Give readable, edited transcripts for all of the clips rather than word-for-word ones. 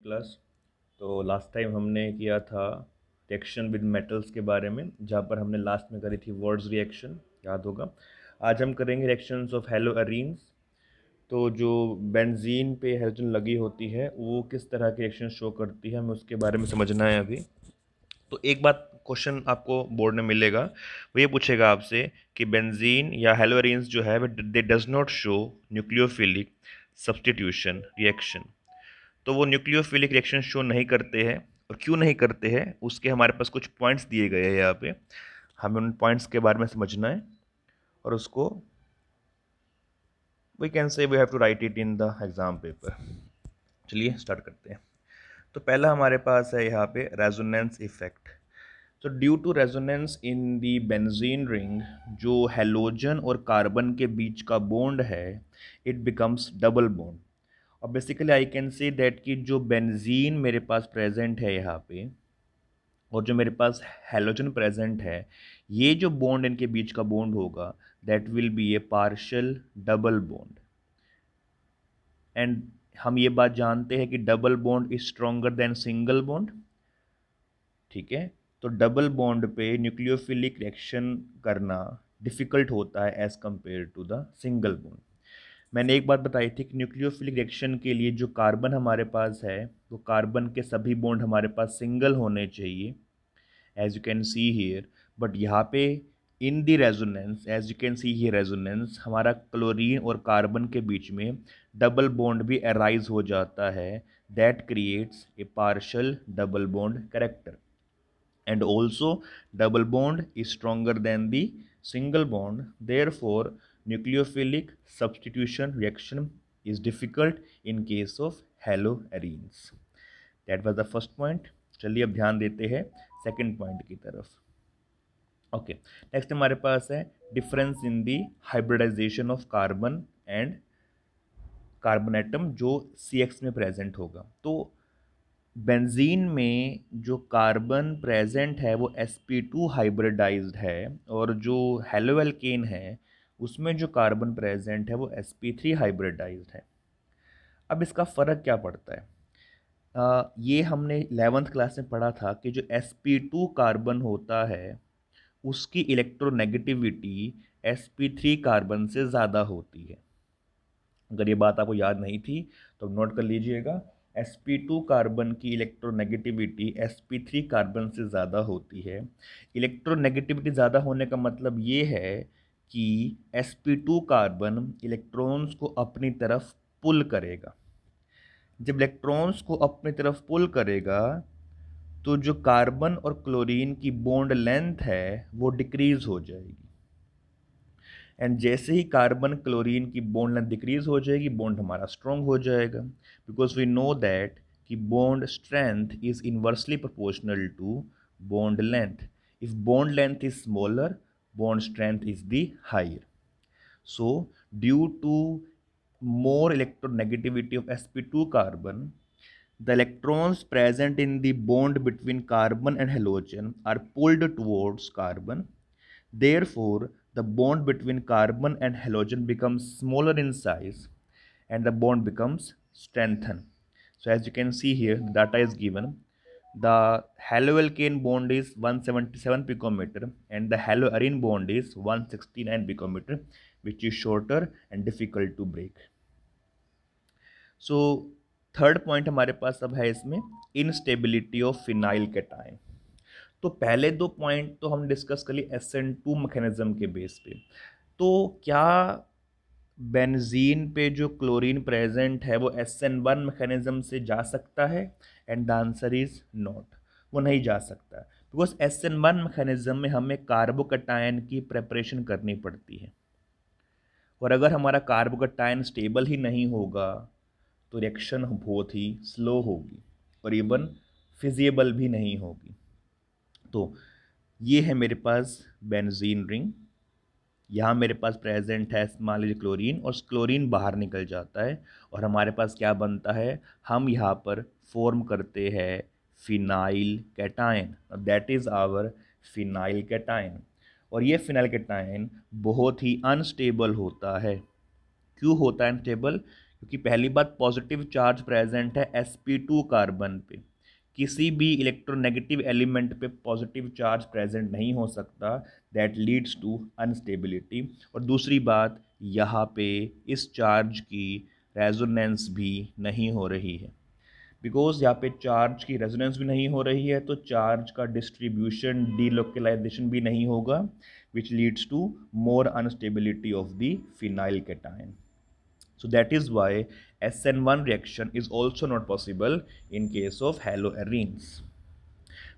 Class. तो last time हमने किया था रिएक्शन विद मेटल्स के बारे में, जहाँ पर हमने लास्ट में करी थी वर्ड्स रिएक्शन, याद होगा। आज हम करेंगे रिएक्शंस ऑफ हेलोअरीन्स। तो जो बेंजीन पे हेलोजन लगी होती है वो किस तरह की रिएक्शन शो करती है, हमें उसके बारे में समझना है अभी। तो एक बात क्वेश्चन आपको बोर्ड में मिलेगा, वो ये पूछेगा आपसे कि बेंजीन या हेलोअरीन्स जो है दे does not show nucleophilic substitution reaction. तो वो न्यूक्लियोफिलिक रिएक्शन शो नहीं करते हैं, और क्यों नहीं करते हैं उसके हमारे पास कुछ पॉइंट्स दिए गए हैं यहाँ पे। हमें उन पॉइंट्स के बारे में समझना है और उसको we can say we have to write it in the exam paper. चलिए स्टार्ट करते हैं। तो पहला हमारे पास है यहाँ पे रेजोनेंस इफेक्ट। तो due to resonance in the benzene ring, जो हेलोजन और कार्बन के बीच का बॉन्ड है, इट बिकम्स डबल बॉन्ड। और basically I can say that कि जो बेंजीन मेरे पास प्रेजेंट है यहाँ पे, और जो मेरे पास हेलोजन प्रेजेंट है, ये जो बॉन्ड इनके बीच का बॉन्ड होगा, that will be a partial double bond. And हम ये बात जानते हैं कि double bond is stronger than single bond. ठीक है, तो डबल बॉन्ड पे न्यूक्लियोफिलिक रिएक्शन करना डिफिकल्ट होता है as compare to the single bond. मैंने एक बात बताई थी कि न्यूक्लियोफिलिक रिएक्शन के लिए जो कार्बन हमारे पास है, वो कार्बन के सभी बॉन्ड हमारे पास सिंगल होने चाहिए, as you can see here. But यहाँ पे in the resonance, as you can see here resonance, हमारा क्लोरीन और कार्बन के बीच में डबल बॉन्ड भी अराइज हो जाता है, that creates a partial double bond character. And also double bond is stronger than the single bond, therefore nucleophilic substitution reaction is difficult in case of haloarenes. That was the first point. चलिए अब ध्यान देते हैं second point की तरफ। Okay, next हमारे पास है difference in the hybridisation of carbon and carbon atom जो CX में प्रेजेंट होगा। तो बेंजीन में जो कार्बन प्रेजेंट है वो sp2 हाइब्रिडाइज्ड है, और जो हेलोएल्केन है उसमें जो कार्बन प्रेजेंट है वो sp3 हाइब्रिडाइज्ड है। अब इसका फ़र्क क्या पड़ता है? ये हमने 11th क्लास में पढ़ा था कि जो sp2 कार्बन होता है उसकी इलेक्ट्रोनेगेटिविटी sp3 कार्बन से ज़्यादा होती है। अगर ये बात आपको याद नहीं थी तो नोट कर लीजिएगा, sp2 कार्बन की इलेक्ट्रोनेगेटिविटी sp3 कार्बन से ज़्यादा होती है। इलेक्ट्रोनेगेटिविटी ज़्यादा होने का मतलब ये है कि sp2 कार्बन इलेक्ट्रॉन्स को अपनी तरफ पुल करेगा। जब इलेक्ट्रॉन्स को अपनी तरफ पुल करेगा तो जो कार्बन और क्लोरीन की बॉन्ड लेंथ है वो डिक्रीज हो जाएगी। एंड जैसे ही कार्बन क्लोरीन की बॉन्ड लेंथ डिक्रीज हो जाएगी, बॉन्ड हमारा स्ट्रॉन्ग हो जाएगा, बिकॉज वी नो दैट कि bond strength is inversely proportional to bond length. If bond length is smaller, bond strength is the higher. So due to more electronegativity of sp2 carbon, the electrons present in the bond between carbon and halogen are pulled towards carbon. Therefore, the bond between carbon and halogen becomes smaller in size and the bond becomes strengthened. So as you can see here, the data is given. The haloalkane bond is 177 picometer and the haloarine bond is 169 picometer, which is shorter and difficult to break. So third point हमारे पास अब है इसमें instability of phenyl cation. तो पहले दो point तो हम discuss कर लिए SN2 मैकेनिज्म के बेस पे। तो क्या बेंजीन पे जो क्लोरीन प्रेजेंट है वो SN1 मैकेनिज्म से जा सकता है? And the answer is not, वो नहीं जा सकता, बिकॉज SN1 मैकेनिज्म में हमें कार्बोकैटायन की प्रेपरेशन करनी पड़ती है, और अगर हमारा कार्बोकैटायन स्टेबल ही नहीं होगा तो रिएक्शन बहुत ही स्लो होगी और इवन फिजिएबल भी नहीं होगी। तो ये है मेरे पास बेंजीन रिंग, यहाँ मेरे पास प्रेजेंट है मान लीजिए क्लोरीन, और क्लोरीन बाहर निकल जाता है और हमारे पास क्या बनता है, हम यहाँ पर फॉर्म करते हैं phenyl cation, that is our phenyl cation. और ये फिनाइल कैटायन बहुत ही अनस्टेबल होता है। क्यों होता है अनस्टेबल? क्योंकि पहली बात पॉजिटिव चार्ज प्रेजेंट है sp2 कार्बन पे, किसी भी इलेक्ट्रोनेगेटिव एलिमेंट पे पॉजिटिव चार्ज प्रेजेंट नहीं हो सकता, दैट लीड्स टू अनस्टेबिलिटी। और दूसरी बात, यहाँ पे इस चार्ज की रेजोनेंस भी नहीं हो रही है, बिकॉज यहाँ पे चार्ज की रेजोनेंस भी नहीं हो रही है, तो चार्ज का डिस्ट्रीब्यूशन डीलोकलाइजेशन भी नहीं होगा, which leads to more unstability of the phenyl cation. So that is why SN1 reaction is also not possible in case of haloarenes.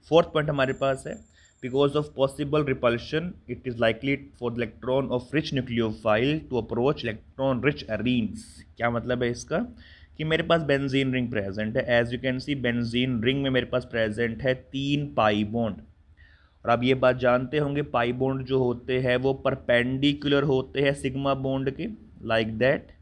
Fourth point हमारे पास है, because of possible repulsion it is likely for the electron of rich nucleophile to approach electron rich arenes। क्या मतलब है इसका, कि मेरे पास बेंजीन रिंग प्रेजेंट है, as you can see benzene ring में मेरे पास प्रेजेंट है 3 पाई बॉन्ड। और आप ये बात जानते होंगे पाई बॉन्ड जो होते हैं वो परपेंडिकुलर होते हैं सिग्मा बॉन्ड के, लाइक दैट।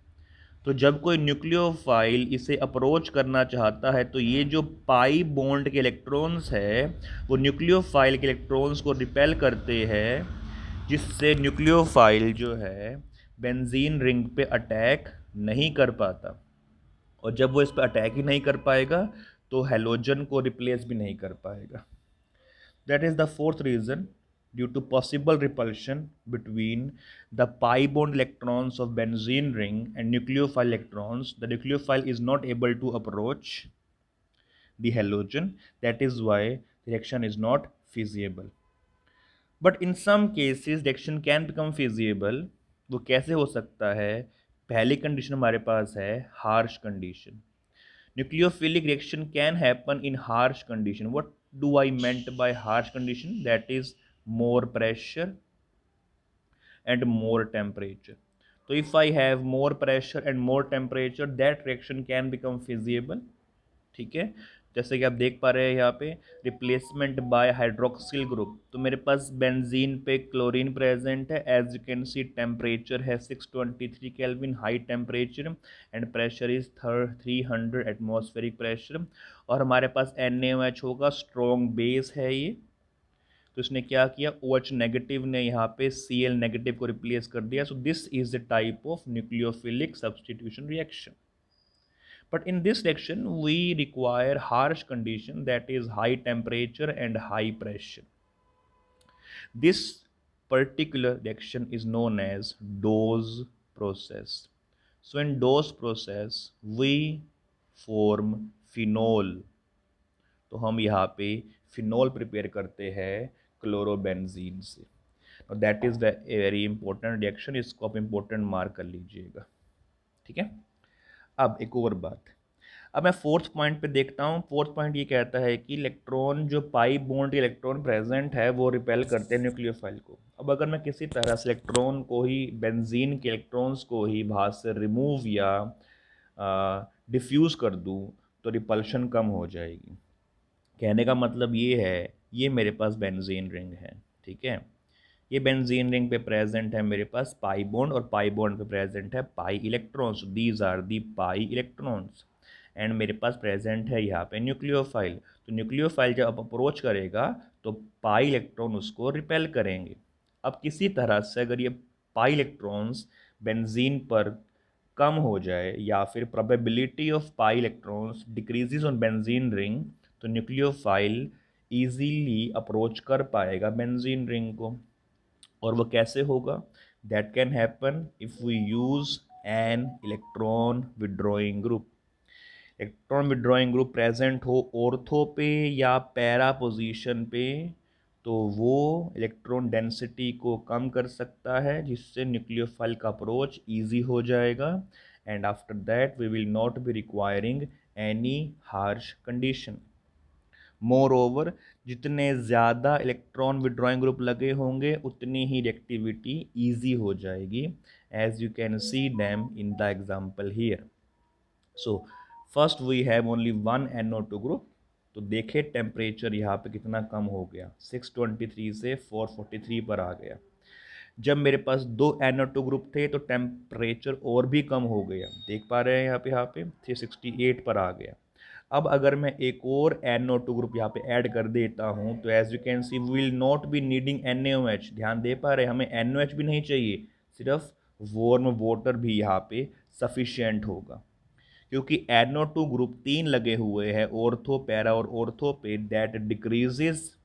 तो जब कोई न्यूक्लियोफाइल इसे अप्रोच करना चाहता है तो ये जो पाई बॉन्ड के इलेक्ट्रॉन्स है वो न्यूक्लियोफाइल के इलेक्ट्रॉन्स को रिपेल करते हैं, जिससे न्यूक्लियोफाइल जो है बेंजीन रिंग पे अटैक नहीं कर पाता। और जब वो इस पर अटैक ही नहीं कर पाएगा तो हेलोजन को रिप्लेस भी नहीं कर पाएगा। That is the fourth reason, due to possible repulsion between the pi bond electrons of benzene ring and nucleophile electrons, the nucleophile is not able to approach the halogen. That is why reaction is not feasible. But in some cases reaction can become feasible. वो कैसे हो सकता है? पहली condition हमारे पास है harsh condition. Nucleophilic reaction can happen in harsh condition. What do I meant by harsh condition? That is more pressure and more temperature. So if I have more pressure and more temperature, that reaction can become feasible. ठीक है, जैसे कि आप देख पा रहे हैं यहाँ पे रिप्लेसमेंट बाय हाइड्रोक्सिल ग्रुप, तो मेरे पास बेंजीन पे क्लोरीन प्रेजेंट है, as you can see temperature है 623 kelvin high temperature and pressure is 300 atmospheric pressure. और हमारे पास NaOH होगा, स्ट्रॉन्ग बेस है ये, तो इसने क्या किया, OH नेगेटिव ने यहाँ पे Cl नेगेटिव को रिप्लेस कर दिया। So this is the type of nucleophilic substitution reaction. But in this reaction, we require harsh condition, that is high temperature and high pressure. This particular reaction is known as Dawes process. So in Dawes process, we form phenol. तो हम यहाँ पे phenol prepare करते हैं chlorobenzene से। और that is very important reaction, इसको आप इंपॉर्टेंट मार्क कर लीजिएगा, ठीक है। अब एक और बात, अब मैं फोर्थ पॉइंट पे देखता हूँ। फोर्थ पॉइंट ये कहता है कि इलेक्ट्रॉन जो पाई बॉन्ड के इलेक्ट्रॉन प्रेजेंट है वो रिपेल करते हैं न्यूक्लियोफाइल को। अब अगर मैं किसी तरह से इलेक्ट्रॉन को ही, बेंजीन के इलेक्ट्रॉन्स को ही बाहर से रिमूव या डिफ्यूज़ कर दूँ तो रिपल्शन कम हो जाएगी। कहने का मतलब ये है, ये मेरे पास बेंजीन रिंग है, ठीक है, ये बेंजीन रिंग पे प्रेजेंट है मेरे पास पाई बॉन्ड, और पाई बॉन्ड पे प्रेजेंट है pi electrons, these are the pi electrons. And मेरे पास प्रेजेंट है यहाँ पे न्यूक्लियोफाइल, तो न्यूक्लियोफाइल जब अप्रोच करेगा तो पाई इलेक्ट्रॉन उसको रिपेल करेंगे। अब किसी तरह से अगर ये पाई इलेक्ट्रॉन्स बेंजीन पर कम हो जाए या फिर probability of pi electrons decreases on benzene ring, तो न्यूक्लियोफाइल ईजीली अप्रोच कर पाएगा बेंजीन रिंग को। और वो कैसे होगा? That can happen if we use an electron withdrawing group. Electron withdrawing group present हो ऑर्थो पे या पैरा पोजीशन पे, तो वो इलेक्ट्रॉन डेंसिटी को कम कर सकता है, जिससे न्यूक्लियोफाइल का अप्रोच ईजी हो जाएगा। And after that we will not be requiring any harsh condition. Moreover, जितने ज़्यादा इलेक्ट्रॉन विड्रॉइंग ग्रुप लगे होंगे उतनी ही रिएक्टिविटी ईजी हो जाएगी, as you can see them in the example here. So first we have only one NO2 group, तो देखे temperature यहाँ पे कितना कम हो गया, 623 से 443 पर आ गया। जब मेरे पास दो NO2 ग्रुप थे तो टेम्परेचर और भी कम हो गया, देख पा रहे हैं यहाँ पे 368 पर आ गया। अब अगर मैं एक और NO2 ग्रुप यहाँ पे ऐड कर देता हूँ तो as you can see we will not be needing NaOH। ध्यान दे पा रहे हैं, हमें NaOH भी नहीं चाहिए, सिर्फ वार्म वाटर भी यहाँ पे सफिशिएंट होगा, क्योंकि NO2 ग्रुप 3 लगे हुए हैं ऑर्थो, पैरा और ऑर्थो पे, that decreases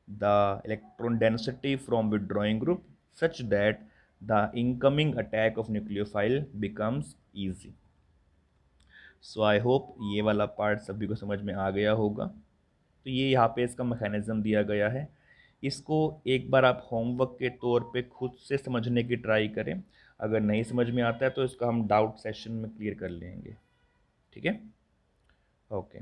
the electron density from withdrawing group such that the incoming attack of nucleophile becomes easy. So I hope ये वाला पार्ट सभी को समझ में आ गया होगा। तो ये यहाँ पे इसका मैकेनिज्म दिया गया है। इसको एक बार आप होमवर्क के तौर पे खुद से समझने की ट्राई करें। अगर नहीं समझ में आता है तो इसको हम डाउट सेशन में क्लियर कर लेंगे। ठीक है, ओके।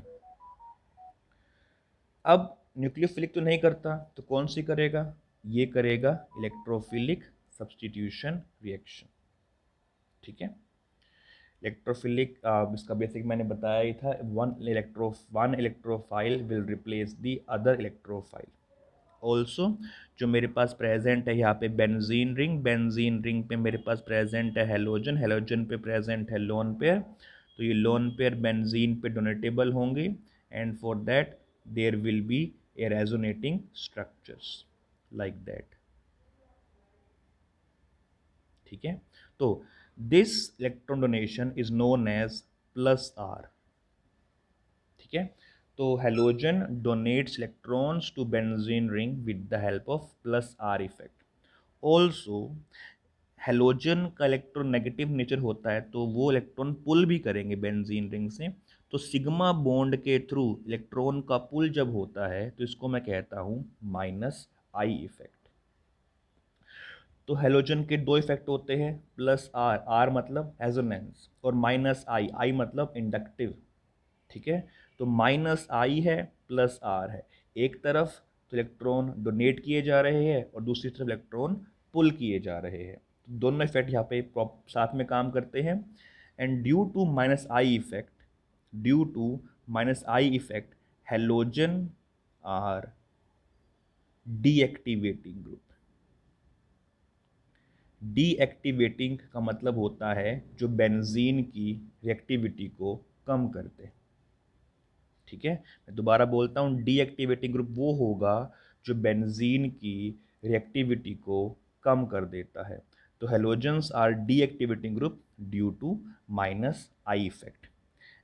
अब न्यूक्लियोफिलिक तो नहीं करता तो कौन सी करेगा? ये करेगा इलेक्ट्रोफिलिक सब्स्टिट्यूशन रिएक्शन। ठीक है, इलेक्ट्रोफिलिक इसका बेसिक मैंने बताया ही था। One electrophile will replace the other electrophile. Also जो मेरे पास प्रेजेंट है यहाँ पे बेंजीन रिंग पे मेरे पास प्रेजेंट है हेलोजन, हेलोजन पे प्रेजेंट है लोन पेयर। तो ये लोन पेयर बेंजीन पे डोनेटेबल होंगे and for that there will be a resonating structures like that. ठीक है, तो this electron donation is known as plus R. ठीक है, तो halogen donates electrons to benzene ring with the help of plus R effect. Also halogen का electronegative nature होता है तो वो इलेक्ट्रॉन पुल भी करेंगे बेंजीन रिंग से। तो सिग्मा बॉन्ड के थ्रू इलेक्ट्रॉन का पुल जब होता है तो इसको मैं कहता हूं माइनस आई इफेक्ट। तो हेलोजन के दो इफेक्ट होते हैं, प्लस आर, आर मतलब रेजोनेंस, और माइनस आई, आई मतलब इंडक्टिव। ठीक है, तो माइनस आई है प्लस आर है। एक तरफ तो इलेक्ट्रॉन डोनेट किए जा रहे हैं और दूसरी तरफ इलेक्ट्रॉन पुल किए जा रहे हैं। तो दोनों इफेक्ट यहाँ पे साथ में काम करते हैं। And due to minus I effect halogen are deactivating group. Deactivating का मतलब होता है जो बेंजीन की रिएक्टिविटी को कम करते हैं। ठीक है, मैं दोबारा बोलता हूँ, डीएक्टिवेटिंग ग्रुप वो होगा जो बेंजीन की रिएक्टिविटी को कम कर देता है। तो halogens are deactivating group due to minus I effect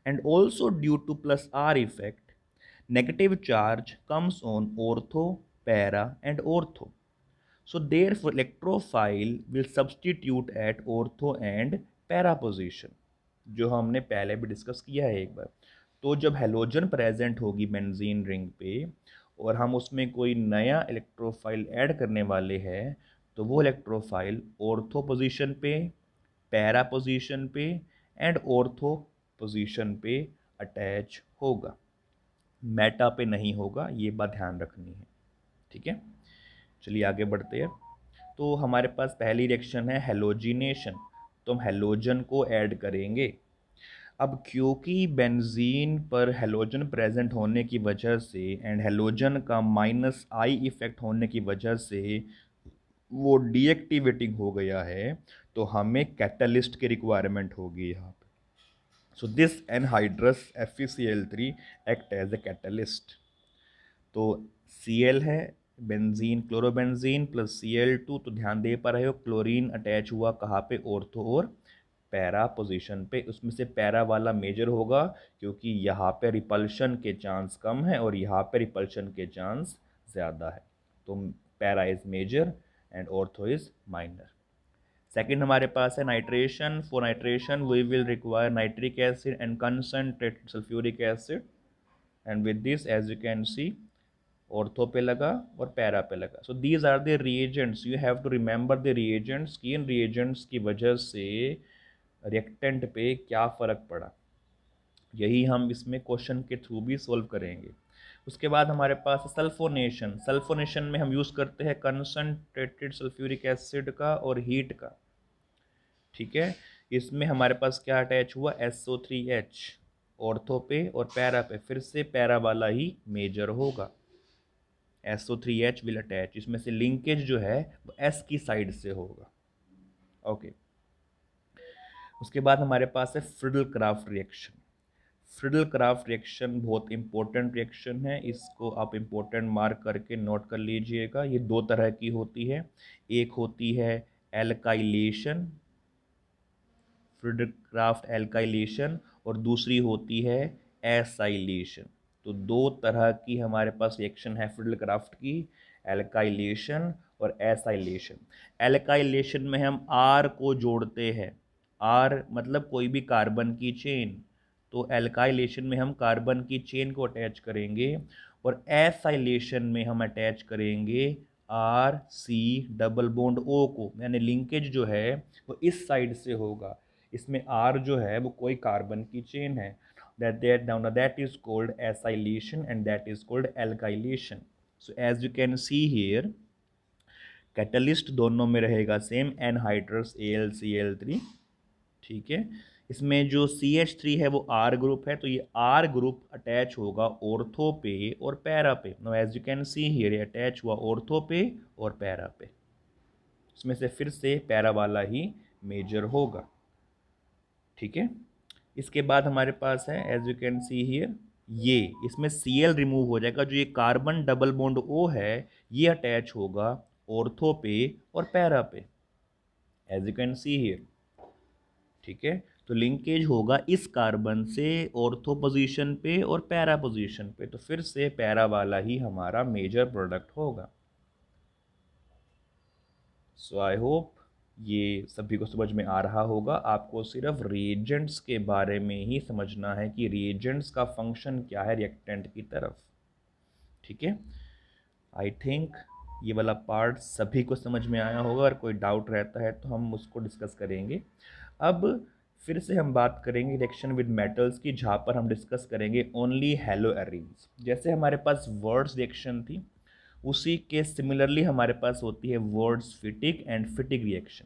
and also due to plus R effect negative charge comes on ortho, para and ortho. So therefore electrophile will substitute at ortho and para position, जो हमने पहले भी discuss किया है एक बार। तो जब halogen present होगी बेंजीन रिंग पे और हम उसमें कोई नया इलेक्ट्रोफाइल ऐड करने वाले हैं तो वो इलेक्ट्रोफाइल ऑर्थो पोजीशन पे, पैरा पोजीशन पे एंड ऑर्थो पोजीशन पे अटैच होगा, मेटा पे नहीं होगा। ये बात ध्यान रखनी है। ठीक है, चलिए आगे बढ़ते हैं। तो हमारे पास पहली रिएक्शन है हेलोजिनेशन, तो हम हेलोजन को ऐड करेंगे। अब क्योंकि बेंजीन पर हेलोजन प्रेजेंट होने की वजह से एंड हेलोजन का माइनस आई इफेक्ट होने की वजह से वो डीएक्टिवेटिंग हो गया है, तो हमें कैटलिस्ट की रिक्वायरमेंट होगी यहाँ पे। So this anhydrous FeCl3 act as a catalyst. तो Cl है बेंजीन, क्लोरोबेंजीन प्लस Cl2, तो ध्यान दे पा रहे हो क्लोरीन अटैच हुआ कहाँ पे? ऑर्थो और पैरा पोजीशन पे। उसमें से पैरा वाला मेजर होगा क्योंकि यहाँ पे रिपल्शन के चांस कम है और यहाँ पे रिपल्शन के चांस ज़्यादा है। तो para is major and ortho is minor. Second हमारे पास है nitration. For nitration we will require nitric acid and concentrated sulphuric acid and with this as you can see ortho पे लगा और पैरा पे लगा। So these are the reagents, you have to remember the reagents कि इन reagents की वजह से रिएक्टेंट पे क्या फ़र्क पड़ा। यही हम इसमें क्वेश्चन के थ्रू भी सोल्व करेंगे। उसके बाद हमारे पास सल्फोनेशन। सल्फोनेशन में हम यूज़ करते हैं कंसनट्रेटेड सल्फ्यूरिक एसिड का और हीट का। ठीक है, इसमें हमारे पास क्या अटैच हुआ? SO3H ऑर्थो पे और पैरा पे, फिर से पैरा वाला ही मेजर होगा। SO3H विल अटैच, इसमें से लिंकेज जो है वो S की साइड से होगा। ओके, उसके बाद हमारे पास है Friedel Crafts reaction. Friedel Crafts reaction बहुत इंपॉर्टेंट रिएक्शन है, इसको आप इंपॉर्टेंट मार्क करके नोट कर लीजिएगा। ये दो तरह की होती है, एक होती है एल्काइलेशन, फ्रिडलक्राफ्ट एल्काइलेशन और दूसरी होती है एसाइलेशन। तो दो तरह की हमारे पास रिएक्शन है फ्रिडलक्राफ्ट की, एल्काइलेशन और एसाइलेशन। एल्काइलेशन में हम आर को जोड़ते हैं, आर मतलब कोई भी कार्बन की चेन, तो एल्काइलेशन में हम कार्बन की चेन को अटैच करेंगे, और एसाइलेशन में हम अटैच करेंगे R C double bond O को, यानी लिंकेज जो है वो इस साइड से होगा। इसमें आर जो है वो कोई कार्बन की चेन है, that is called acylation and that is called alkylation. So as you can see here, catalyst दोनों में रहेगा सेम, एनहाइड्रस AlCl3, ठीक है। इसमें जो CH3 है वो R ग्रुप है, तो ये R ग्रुप अटैच होगा ऑर्थो पे और पैरा पे। No as you can see here, ये अटैच हुआ ऑर्थो पे और पैरा पे। इसमें से फिर से पैरा वाला ही मेजर होगा, ठीक है। इसके बाद हमारे पास है as you can see here, ये इसमें Cl रिमूव हो जाएगा, जो ये कार्बन डबल बॉन्ड O है ये अटैच होगा ऑर्थो पे और पैरा पे, as you can see here, ठीक है। तो लिंकेज होगा इस कार्बन से ऑर्थो पोजीशन पे और पैरा पोजीशन पे, तो फिर से पैरा वाला ही हमारा मेजर प्रोडक्ट होगा। सो आई होप ये सभी को समझ में आ रहा होगा। आपको सिर्फ रिएजेंट्स के बारे में ही समझना है कि रिएजेंट्स का फंक्शन क्या है रिएक्टेंट की तरफ, ठीक है। आई थिंक ये वाला पार्ट सभी को समझ में आया होगा, और कोई डाउट रहता है तो हम उसको डिस्कस करेंगे। अब फिर से हम बात करेंगे रिएक्शन विद मेटल्स की, जहाँ पर हम डिस्कस करेंगे ओनली हैलोएरीन्स। जैसे हमारे पास वर्ड्स रिएक्शन थी, उसी के सिमिलरली हमारे पास होती है वर्ड्स फिटिक एंड फिटिक रिएक्शन।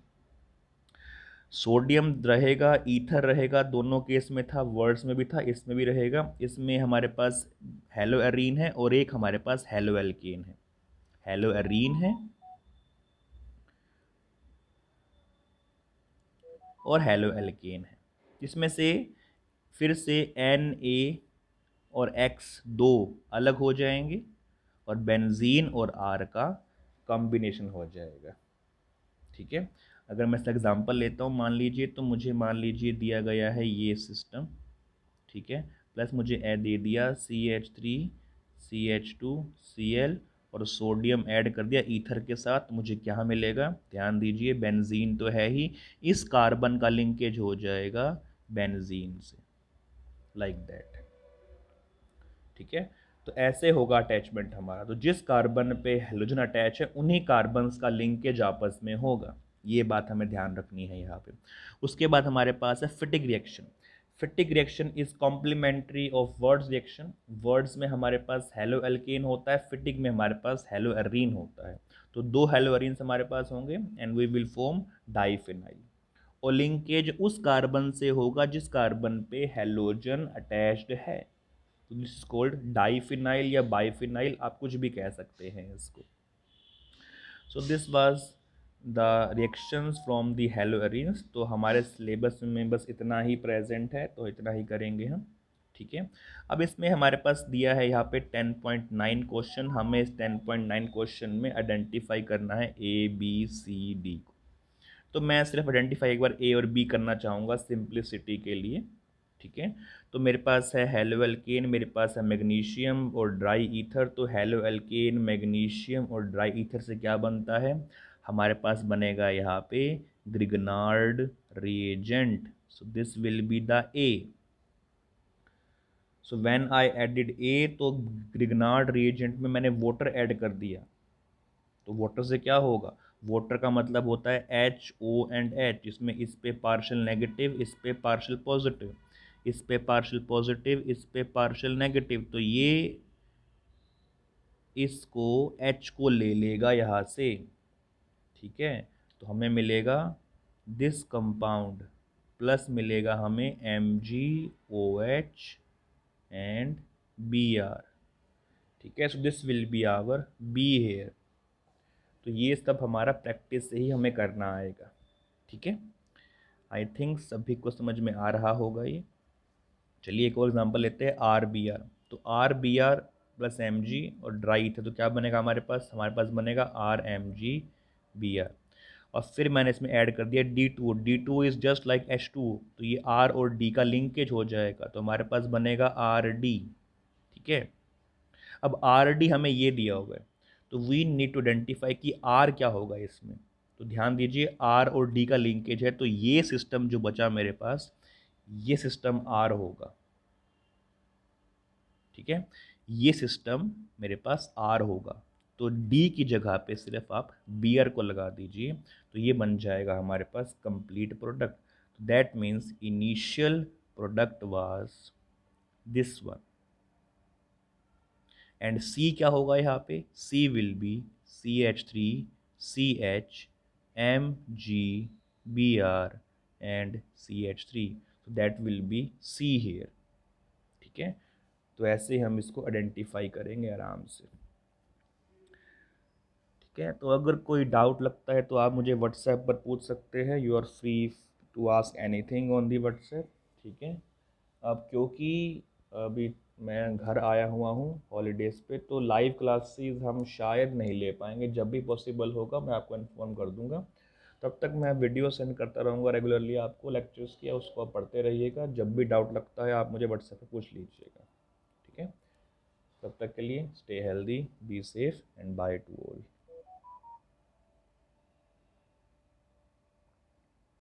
सोडियम रहेगा, ईथर रहेगा, दोनों केस में था, वर्ड्स में भी था, इसमें भी रहेगा। इसमें हमारे पास हैलोएरीन है और एक हमारे पास हैलोएल्केन है, हैलोएरीन है और हैलोएल्केन है। इसमें से फिर से Na और X दो अलग हो जाएंगे और बेंजीन और R का कॉम्बिनेशन हो जाएगा, ठीक है। अगर मैं इसका एग्जांपल लेता हूँ, मान लीजिए, तो मुझे मान लीजिए दिया गया है ये सिस्टम, ठीक है, प्लस मुझे दे दिया CH3 CH2 Cl और सोडियम ऐड कर दिया ईथर के साथ, मुझे क्या मिलेगा? ध्यान दीजिए, बेंजीन तो है ही, इस कार्बन का लिंकेज हो जाएगा बेंजीन से, लाइक दैट, ठीक है। तो ऐसे होगा अटैचमेंट हमारा। तो जिस कार्बन पे हेलोजन अटैच है उन्हीं कार्बन्स का लिंकेज आपस में होगा, ये बात हमें ध्यान रखनी है यहाँ पे। उसके बाद हमारे पास है Fittig reaction. Fittig reaction is complementary of Wurtz reaction. Wurtz में हमारे पास हेलो एल्केन होता है, फिटिक में हमारे पास हेलो एरीन होता है। तो दो हेलो एरीन्स हमारे पास होंगे and we will form diphenyl, और लिंकेज उस कार्बन से होगा जिस कार्बन पे हेलोजन अटैच्ड है। तो दिस इज कॉल्ड डाइफिनाइल या बाइफिनाइल, आप कुछ भी कह सकते हैं इसको। So this was the reactions from the haloarenes. तो हमारे सिलेबस में बस इतना ही प्रेजेंट है, तो इतना ही करेंगे हम, ठीक है। अब इसमें हमारे पास दिया है यहाँ पे 10.9 क्वेश्चन। हमें इस 10.9 क्वेश्चन में आइडेंटिफाई करना है ABCD को। तो मैं सिर्फ आइडेंटिफाई एक बार A और B करना चाहूँगा सिंप्लिसिटी के लिए, ठीक है। तो मेरे पास है हेलो एल्केन, मेरे पास है मैग्नीशियम और ड्राई ईथर। तो हेलो एल्केन, मैग्नीशियम और ड्राई ईथर से क्या बनता है? हमारे पास बनेगा यहाँ पे Grignard reagent. So this will be the A। So when I added A, तो ग्रिगनार्ड रिएजेंट में मैंने वाटर ऐड कर दिया, तो वाटर से क्या होगा? वाटर का मतलब होता है HO&H, इसमें इस पे पार्शियल नेगेटिव, इस पे पार्शियल पॉजिटिव, इस पे पार्शियल पॉजिटिव, इस पे पार्शियल नेगेटिव, तो ये इसको H को ले लेगा यहाँ से, ठीक है। तो हमें मिलेगा दिस कंपाउंड, प्लस मिलेगा हमें MgOH एंड Br, ठीक है। So this will be our B here. तो ये सब हमारा प्रैक्टिस से ही हमें करना आएगा, ठीक है। आई थिंक सभी को समझ में आ रहा होगा ये। चलिए एक और एग्जांपल लेते हैं, RBr। तो RBr प्लस Mg और ड्राई थे, तो क्या बनेगा हमारे पास? हमारे पास बनेगा RMgBr। और फिर मैंने इसमें ऐड कर दिया D2 is just like H2, तो ये R और D का लिंकेज हो जाएगा, तो हमारे पास बनेगा RD। ठीक है, अब RD हमें ये दिया हुआ है, तो वी नीड टू आइडेंटिफाई कि R क्या होगा इसमें। तो ध्यान दीजिए R और D का लिंकेज है, तो ये सिस्टम जो बचा मेरे पास, ये सिस्टम R होगा। ठीक है, ये सिस्टम मेरे पास R होगा, तो D की जगह पे सिर्फ आप बियर को लगा दीजिए, तो ये बन जाएगा हमारे पास complete product. That means initial product was this one, and C क्या होगा यहाँ पे, C will be CH3 CH MgBr and CH3, तो that will be C here। ठीक है, तो ऐसे हम इसको आइडेंटिफाई करेंगे आराम से। ठीक है, तो अगर कोई डाउट लगता है तो आप मुझे व्हाट्सएप पर पूछ सकते हैं, you are free to ask anything on the WhatsApp. ठीक है, अब क्योंकि अभी मैं घर आया हुआ हूँ हॉलीडेज़ पे, तो लाइव क्लासेस हम शायद नहीं ले पाएंगे, जब भी पॉसिबल होगा मैं आपको इन्फॉर्म कर दूंगा। तब तक मैं वीडियो सेंड करता रहूँगा रेगुलरली आपको लेक्चर्स किया, उसको आप पढ़ते रहिएगा, जब भी डाउट लगता है आप मुझे व्हाट्सएप पे पूछ लीजिएगा। ठीक है, तब तक के लिए stay healthy, be safe and by two all.